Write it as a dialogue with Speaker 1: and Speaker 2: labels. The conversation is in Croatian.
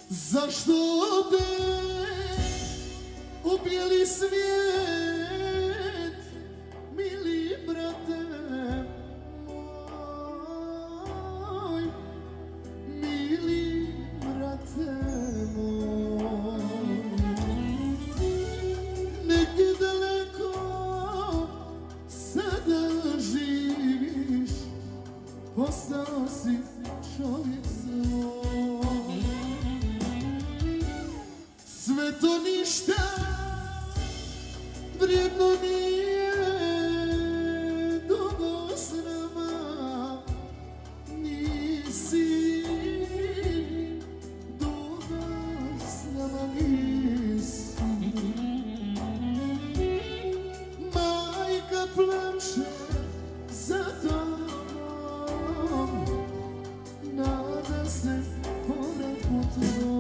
Speaker 1: Zašto ode u bijeli svijet, mili brate moj, mili brate moj. Negdje daleko sada živiš, postao si čovjek svoj. Sve to ništa vrijedno nije, dugo s nama nisi, dugo s nama nisi. Majka plače za tobom, nada se povrat po tvojom.